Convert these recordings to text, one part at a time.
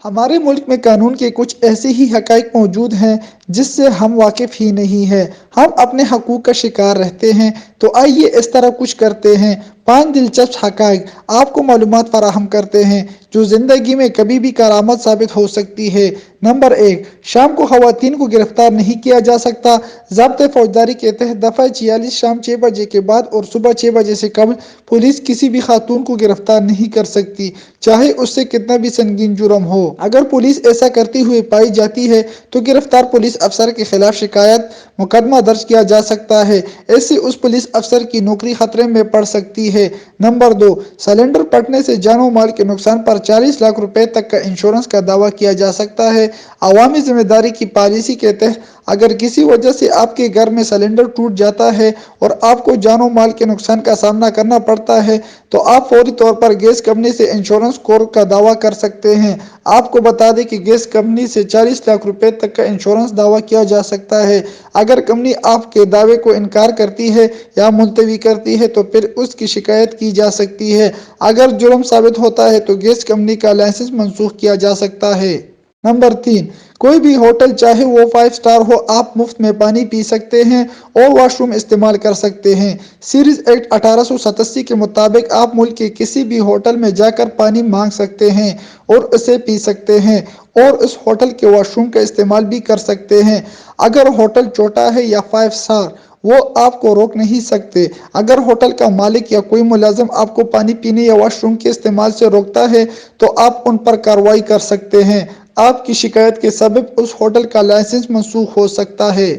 ہمارے ملک میں قانون کے کچھ ایسے ہی حقائق موجود ہیں جس سے ہم واقف ہی نہیں ہیں۔ ہم اپنے حقوق کا شکار رہتے ہیں، تو آئیے اس طرح کچھ کرتے ہیں۔ 5 دلچسپ حقائق آپ کو معلومات فراہم کرتے ہیں جو زندگی میں کبھی بھی کارآمد ثابت ہو سکتی ہے۔ نمبر 1، شام کو خواتین کو گرفتار نہیں کیا جا سکتا۔ ضابطۂ فوجداری کے تحت دفعہ 46 شام 6 بجے کے بعد اور صبح 6 بجے سے قبل پولیس کسی بھی خاتون کو گرفتار نہیں کر سکتی، چاہے اس سے کتنا بھی سنگین جرم ہو۔ اگر پولیس ایسا کرتی ہوئی پائی جاتی ہے تو گرفتار پولیس افسر کے خلاف شکایت مقدمہ درج کیا جا سکتا ہے۔ اس سے اس پولیس افسر کی نوکری خطرے میں پڑ سکتی ہے۔ نمبر 2، سلنڈر پھٹنے سے جان و مال کے نقصان پر 40 لاکھ روپے تک کا انشورنس کا دعویٰ کیا جا سکتا ہے۔ عوامی ذمہ داری کی پالیسی کے تحت اگر کسی وجہ سے آپ کے گھر میں سلنڈر ٹوٹ جاتا ہے اور آپ کو جان و مال کے نقصان کا سامنا کرنا پڑتا ہے تو آپ فوری طور پر گیس کمپنی سے انشورنس کور کا دعویٰ کر سکتے ہیں۔ آپ کو بتا دیں کہ گیس کمپنی سے 40 لاکھ روپے تک کا انشورنس دعویٰ کیا جا سکتا ہے۔ اگر کمپنی آپ کے دعوے کو انکار کرتی ہے یا ملتوی کرتی ہے تو پھر اس کی شکایت کی جا سکتی ہے۔ اگر جرم ثابت ہوتا ہے تو گیس کمپنی کا لائسنس منسوخ کیا جا سکتا ہے۔ نمبر 3، کوئی بھی ہوٹل چاہے وہ 5 سٹار ہو، آپ مفت میں پانی پی سکتے ہیں اور واش روم استعمال کر سکتے ہیں۔ سیریز ایکٹ 1887 کے مطابق آپ ملک کے کسی بھی ہوٹل میں جا کر پانی مانگ سکتے ہیں اور اسے پی سکتے ہیں اور اس ہوٹل کے واش روم کا استعمال بھی کر سکتے ہیں۔ اگر ہوٹل چھوٹا ہے یا 5 سٹار، وہ آپ کو روک نہیں سکتے۔ اگر ہوٹل کا مالک یا کوئی ملازم آپ کو پانی پینے یا واش روم کے استعمال سے روکتا ہے تو آپ ان پر کارروائی کر سکتے ہیں۔ آپ کی شکایت کے سبب اس ہوٹل کا لائسنس منسوخ ہو سکتا ہے۔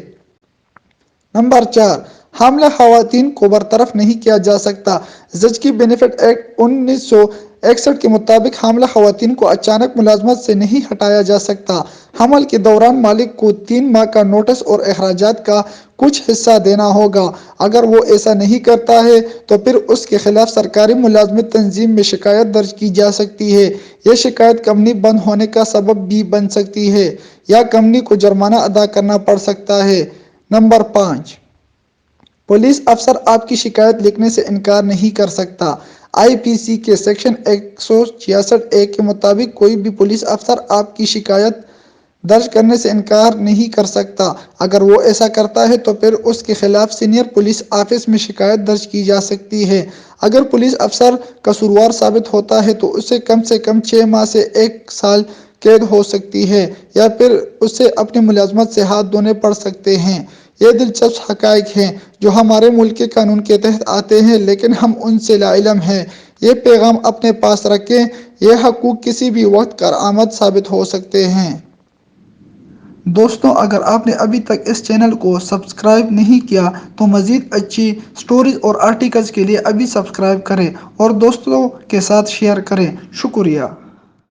نمبر 4، حاملہ خواتین کو برطرف نہیں کیا جا سکتا۔ زچگی بینیفٹ ایکٹ 1961 کے مطابق حاملہ خواتین کو اچانک ملازمت سے نہیں ہٹایا جا سکتا۔ حمل کے دوران مالک کو 3 ماہ کا نوٹس اور اخراجات کا کچھ حصہ دینا ہوگا۔ اگر وہ ایسا نہیں کرتا ہے تو پھر اس کے خلاف سرکاری ملازمت تنظیم میں شکایت درج کی جا سکتی ہے۔ یہ شکایت کمپنی بند ہونے کا سبب بھی بن سکتی ہے یا کمپنی کو جرمانہ ادا کرنا پڑ سکتا ہے۔ نمبر 5، پولیس افسر آپ کی شکایت لکھنے سے انکار نہیں کر سکتا۔ آئی پی سی کے سیکشن 166(a) کے مطابق کوئی بھی پولیس افسر آپ کی شکایت درج کرنے سے انکار نہیں کر سکتا۔ اگر وہ ایسا کرتا ہے تو پھر اس کے خلاف سینئر پولیس آفس میں شکایت درج کی جا سکتی ہے۔ اگر پولیس افسر قصوروار ثابت ہوتا ہے تو اسے کم سے کم 6 ماہ سے 1 سال قید ہو سکتی ہے یا پھر اسے اپنی ملازمت سے ہاتھ دھونے پڑ سکتے ہیں۔ یہ دلچسپ حقائق ہیں جو ہمارے ملک کے قانون کے تحت آتے ہیں لیکن ہم ان سے لاعلم ہیں۔ یہ پیغام اپنے پاس رکھیں، یہ حقوق کسی بھی وقت کارآمد ثابت ہو سکتے ہیں۔ دوستو، اگر آپ نے ابھی تک اس چینل کو سبسکرائب نہیں کیا تو مزید اچھی سٹوریز اور آرٹیکلز کے لیے ابھی سبسکرائب کریں اور دوستوں کے ساتھ شیئر کریں۔ شکریہ۔